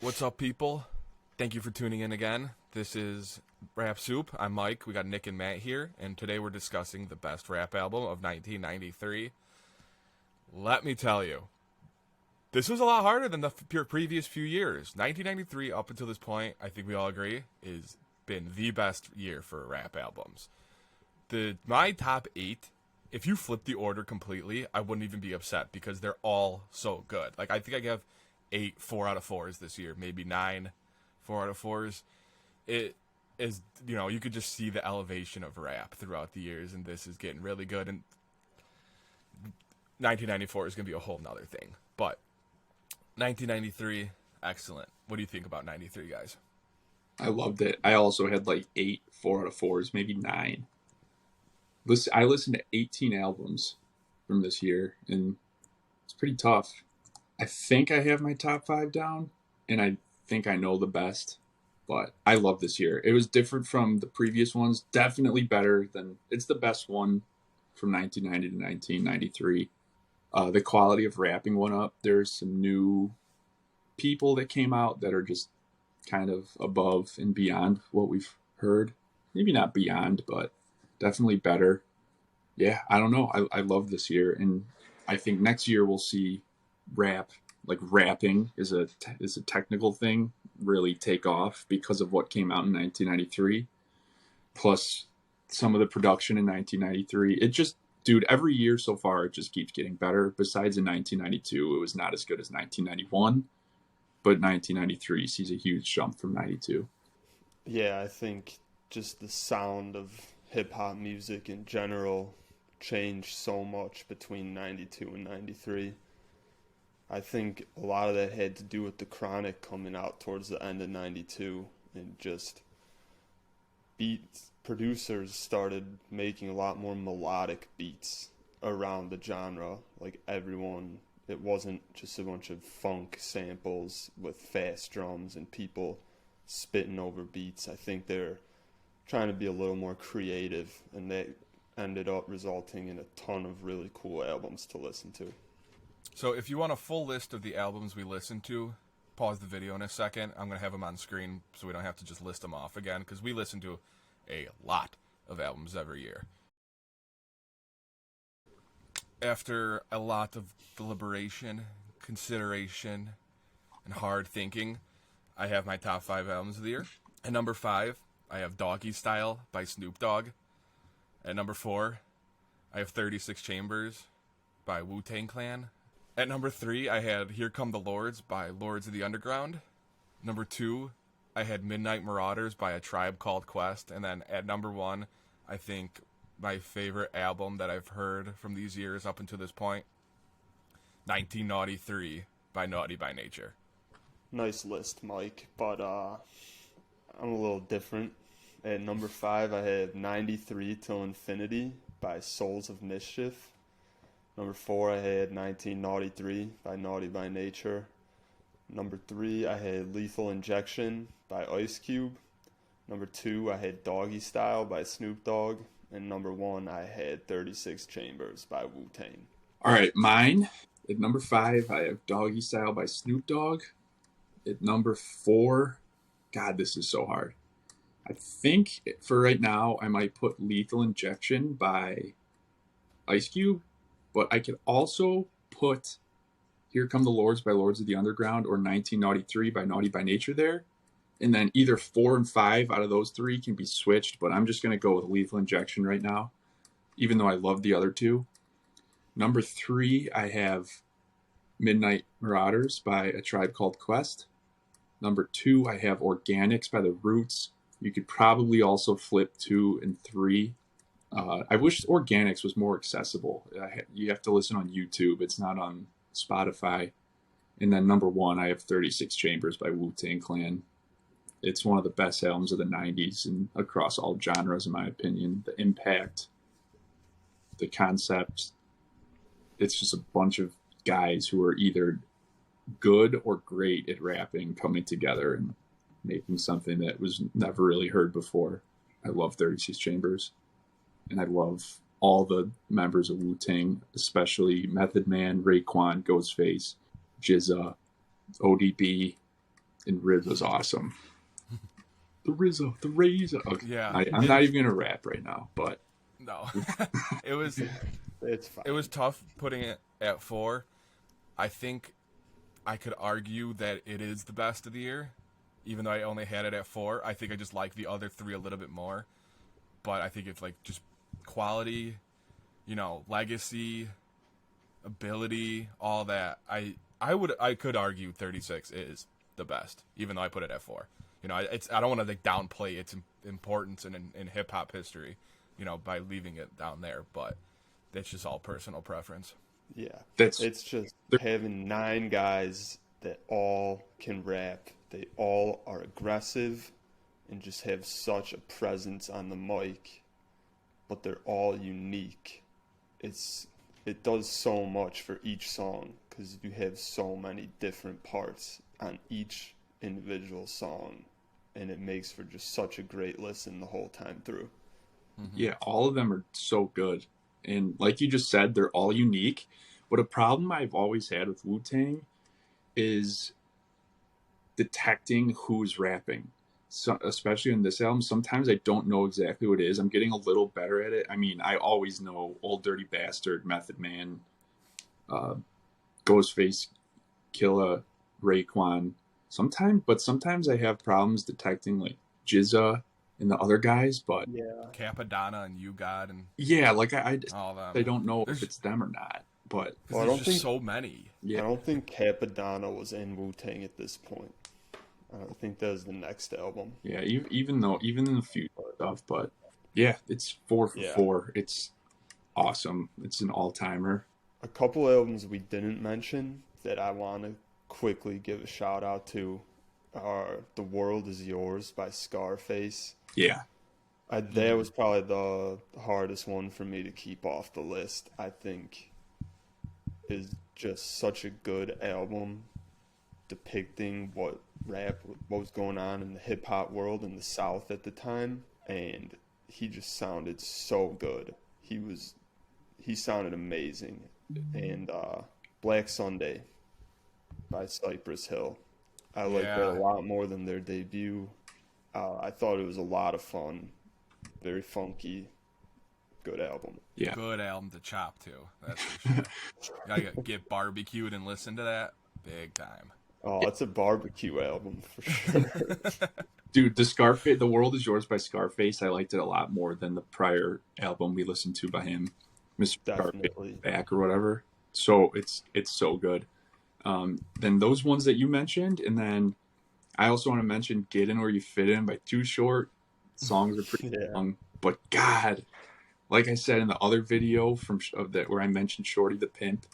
What's up, people? Thank you for tuning in again. This is Rap Soup. I'm Mike. We got Nick and Matt here, and today we're discussing the best rap album of 1993. Let me tell you, this was a lot harder than the previous few years. 1993, up until this point, I think we all agree, has been the best year for rap albums. My top 8, if you flip the order completely, I wouldn't even be upset because they're all so good. Like, I think I have 8 4 out of 4s this year, maybe 9 4 out of 4s. It is, you could just see the elevation of rap throughout the years, and this is getting really good. And 1994 is going to be a whole nother thing. But 1993, excellent. What do you think about 93, guys? I loved it. I also had like 8 4 out of 4s, maybe 9. I listened to 18 albums from this year, and it's pretty tough. I think I have my top 5 down, and I think I know the best, but I love this year. It was different from the previous ones, definitely better than, it's the best one from 1990 to 1993. The quality of rapping went up. There's some new people that came out that are just kind of above and beyond what we've heard. Maybe not beyond, but definitely better. Yeah, I don't know. I love this year, and I think next year we'll see rap, like rapping is a technical thing, really take off because of what came out in 1993, plus some of the production in 1993. It just, dude, every year so far it just keeps getting better. Besides in 1992, it was not as good as 1991, but 1993 sees a huge jump from 92. Yeah, I think just the sound of hip-hop music in general changed so much between 92 and 93. I think a lot of that had to do with the Chronic coming out towards the end of 92, and just beats producers started making a lot more melodic beats around the genre. Like everyone, it wasn't just a bunch of funk samples with fast drums and people spitting over beats. I think they're trying to be a little more creative, and that ended up resulting in a ton of really cool albums to listen to. So if you want a full list of the albums we listened to, pause the video in a second. I'm going to have them on screen so we don't have to just list them off again, because we listen to a lot of albums every year. After a lot of deliberation, consideration, and hard thinking, I have my top 5 albums of the year. At number 5, I have Doggystyle by Snoop Dogg. At number 4, I have 36 Chambers by Wu-Tang Clan. At number 3, I had Here Come the Lords by Lords of the Underground. Number 2, I had Midnight Marauders by A Tribe Called Quest. And then at number 1, I think my favorite album that I've heard from these years up until this point, 1993 by Naughty by Nature. Nice list, Mike, but I'm a little different. At number 5, I have 93 Till Infinity by Souls of Mischeif. Number 4, I had 1993 by Naughty by Nature. Number 3, I had Lethal Injection by Ice Cube. Number 2, I had Doggystyle by Snoop Dogg. And number 1, I had 36 Chambers by Wu-Tang. All right, mine. At number 5, I have Doggystyle by Snoop Dogg. At number 4, God, this is so hard. I think for right now, I might put Lethal Injection by Ice Cube, but I could also put Here Come the Lords by Lords of the Underground or 1993 by Naughty by Nature there. And then either 4 and 5 out of those 3 can be switched, but I'm just going to go with Lethal Injection right now, even though I love the other 2. Number 3, I have Midnight Marauders by A Tribe Called Quest. Number 2, I have Organix by The Roots. You could probably also flip 2 and 3. I wish Organix was more accessible. You have to listen on YouTube. It's not on Spotify. And then number 1, I have 36 Chambers by Wu-Tang Clan. It's one of the best albums of the 90s and across all genres, in my opinion. The impact, the concept, it's just a bunch of guys who are either good or great at rapping coming together and making something that was never really heard before. I love 36 Chambers. And I love all the members of Wu-Tang, especially Method Man, Raekwon, Ghostface, GZA, ODB, And RZA's awesome. The RZA. Okay. Yeah. I'm not even gonna rap right now, but No. it was It's fine. it was tough putting it at 4. I think I could argue that it is the best of the year, even though I only had it at 4. I think I just like the other 3 a little bit more. But I think it's like just quality, legacy, ability, all that. I could argue 36 is the best, even though I put it at 4. I don't want to downplay its importance in hip hop history, by leaving it down there, but that's just all personal preference. Yeah, It's just having 9 guys that all can rap. They all are aggressive and just have such a presence on the mic, but they're all unique. It does so much for each song because you have so many different parts on each individual song, and it makes for just such a great listen the whole time through. Mm-hmm. Yeah, all of them are so good. And like you just said, they're all unique. But a problem I've always had with Wu-Tang is detecting who's rapping. So, especially in this album, sometimes I don't know exactly what it is. I'm getting a little better at it. I mean, I always know Old Dirty Bastard, Method Man, Ghostface, Killa, Raekwon. Sometimes I have problems detecting like Jizza and the other guys, but Yeah, Capadonna and You God and yeah, like all them. I don't know if it's them or not. But Well, I don't think so many. Yeah. I don't think Capadonna was in Wu-Tang at this point. I don't think that was the next album. Yeah, even in the future stuff, but yeah, it's 4 for 4. It's awesome. It's an all-timer. A couple albums we didn't mention that I want to quickly give a shout out to are The World Is Yours by Scarface. Yeah. That was probably the hardest one for me to keep off the list. I think is just such a good album depicting what was going on in the hip hop world in the South at the time, and he just sounded so good. He sounded amazing. And Black Sunday by Cypress Hill, I like that a lot more than their debut. I thought it was a lot of fun, very funky, good album. Yeah, good album to chop to. That's for sure. You gotta get barbecued and listen to that big time. Oh, it's a barbecue album for sure. Dude, The World Is Yours by Scarface, I liked it a lot more than the prior album we listened to by him, Mr. Scarface Back or whatever. So it's so good. Then those ones that you mentioned, and then I also want to mention Get In Where You Fit In by Too Short. Songs are pretty long, but God, like I said in the other video where I mentioned Shorty the Pimp,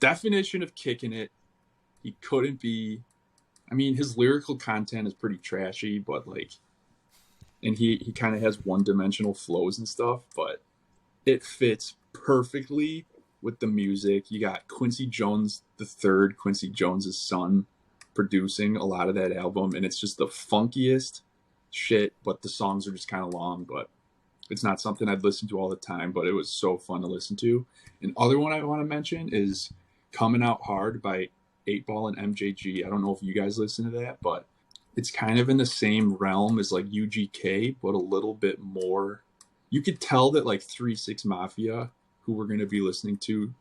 definition of kicking it. He couldn't be. I mean, his lyrical content is pretty trashy, but and he kind of has one-dimensional flows and stuff, but it fits perfectly with the music. You got Quincy Jones III, Quincy Jones's son, producing a lot of that album, and it's just the funkiest shit, but the songs are just kind of long, but it's not something I'd listen to all the time, but it was so fun to listen to. And other one I want to mention is Comin Out Hard by 8Ball and MJG. I don't know if you guys listen to that, but it's kind of in the same realm as like UGK, but a little bit more. You could tell that like 3 6 Mafia, who we're going to be listening to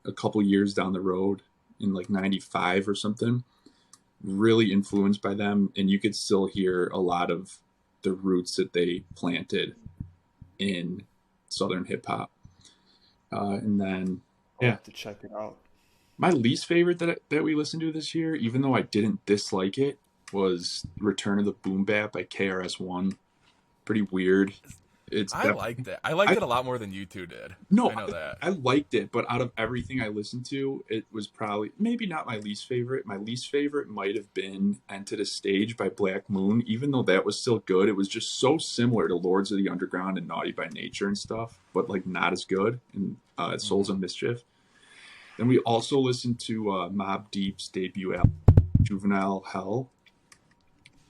a couple years down the road in like 95 or something, really influenced by them. And you could still hear a lot of the roots that they planted in Southern hip hop. And then, I'll have to check it out. My least favorite that we listened to this year, even though I didn't dislike it, was Return of the Boom Bap by KRS One. Pretty weird. I liked it. I liked it a lot more than you two did. No, I know that. I liked it, but out of everything I listened to, it was probably maybe not my least favorite. My least favorite might have been Enter the Stage by Black Moon. Even though that was still good, it was just so similar to Lords of the Underground and Naughty by Nature and stuff, but like not as good. And Souls of Mischief. Then we also listened to Mobb Deep's debut album, Juvenile Hell.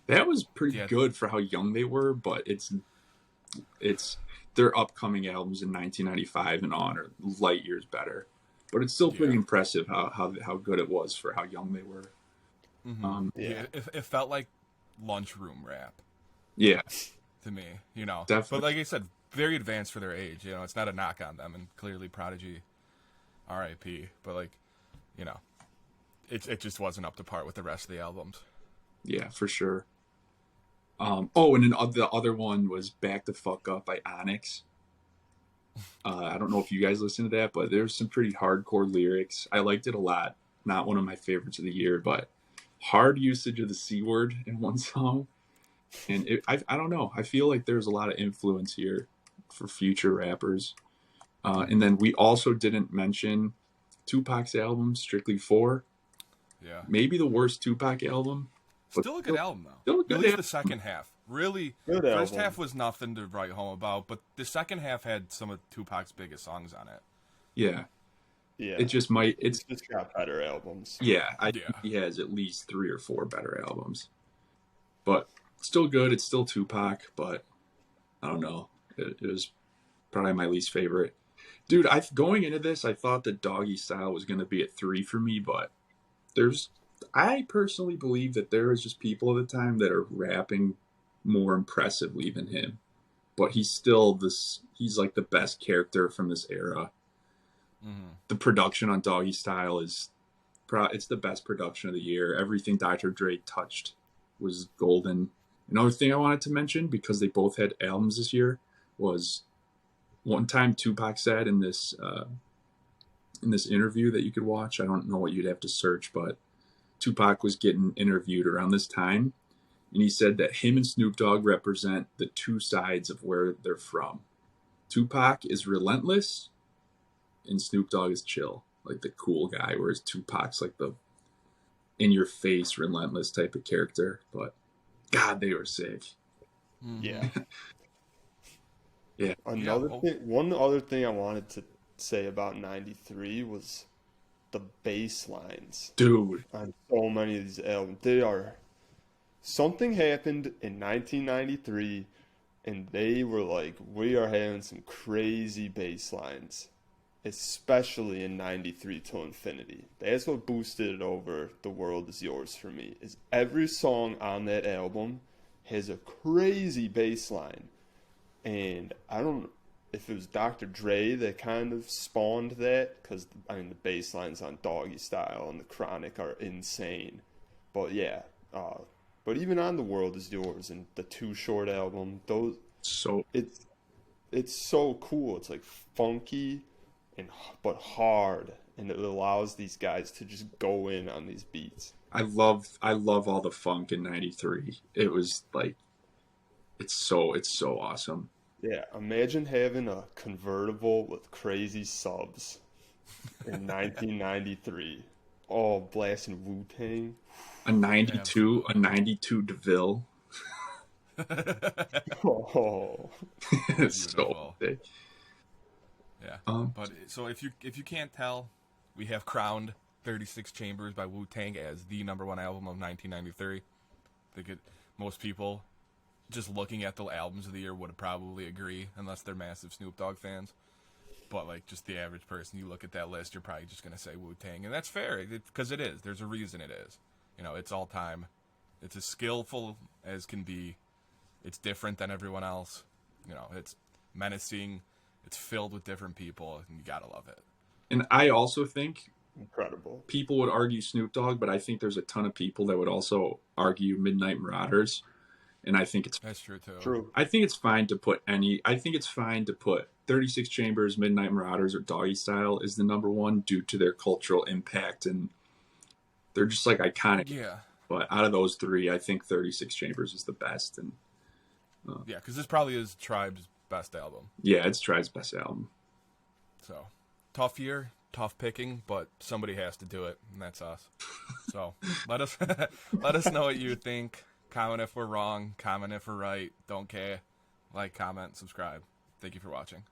That was pretty good for how young they were, but it's their upcoming albums in 1995 and on are light years better. But it's still pretty impressive how good it was for how young they were. Yeah. It felt like lunchroom rap Yeah, to me, you know. definitely. But like I said, very advanced for their age. You know, it's not a knock on them, and clearly Prodigy, R.I.P. But like, you know, it just wasn't up to par with the rest of the albums. Yeah, for sure. Oh, and then the other one was Bacdafucup by Onyx. I don't know if you guys listen to that, but there's some pretty hardcore lyrics. I liked it a lot. Not one of my favorites of the year, but hard usage of the C word in one song. And I don't know. I feel like there's a lot of influence here for future rappers. And then we also didn't mention Tupac's album, Strictly 4. Yeah. Maybe the worst Tupac album. Still a good album, though. Still a good At least album. the second half. Really, Good first album. half was nothing to write home about, but the second half had some of Tupac's biggest songs on it. Yeah. Yeah. It just might. It's just got better albums. yeah. I Yeah. think he has at least 3 or 4 better albums, but still good. It's still Tupac, but I don't know. It was probably my least favorite. Dude, going into this, I thought that Doggystyle was going to be at 3 for me, but I personally believe that there is just people at the time that are rapping more impressively than him, but he's like the best character from this era. The production on Doggystyle it's the best production of the year. Everything Dr. Dre touched was golden. Another thing I wanted to mention, because they both had albums this year, was one time Tupac said in this interview that you could watch. I don't know what you'd have to search, but Tupac was getting interviewed around this time, and he said that him and Snoop Dogg represent the two sides of where they're from. Tupac is relentless, and Snoop Dogg is chill, like the cool guy, whereas Tupac's like the in-your-face, relentless type of character. But God, they were sick. Yeah. Yeah. One other thing I wanted to say about 93 was the bass lines Dude. on so many of these albums. Something happened in 1993, and they were like, we are having some crazy bass lines, especially in 93 to Infinity. That's what boosted it over The World Is Yours for me, is every song on that album has a crazy bass line. And I don't know if it was Dr. Dre that kind of spawned that, because, I mean, the bass lines on Doggystyle and The Chronic are insane. But yeah, but even on The World Is Yours and the Too Short album, it's so cool. It's like funky but hard, and it allows these guys to just go in on these beats. I love all the funk in 93. It was like, it's so awesome. Yeah, imagine having a convertible with crazy subs in 1993. Oh, blasting Wu-Tang. A 92 DeVille. Oh. It's so big. Yeah. But so if you can't tell, we have crowned 36 Chambers by Wu-Tang as the #1 album of 1993. I think most people, just looking at the albums of the year, would probably agree, unless they're massive Snoop Dogg fans. But like just the average person, you look at that list, you're probably just gonna say Wu-Tang, and that's fair because it is. There's a reason it is. You know, it's all time. It's as skillful as can be. It's different than everyone else. You know, it's menacing. It's filled with different people, and you gotta love it. And I also think Incredible. people would argue Snoop Dogg, but I think there's a ton of people that would also argue Midnight Marauders. And I think that's true too. True. I think it's fine to put 36 Chambers, Midnight Marauders, or Doggystyle is the #1 due to their cultural impact, and they're just like iconic. Yeah. But out of those 3, I think 36 Chambers is the best. And yeah, because this probably is Tribe's best album. Yeah, it's Tribe's best album. So tough year, tough picking, but somebody has to do it, and that's us. So let us know what you think. Comment if we're wrong. Comment if we're right. Don't care. Like, comment, subscribe. Thank you for watching.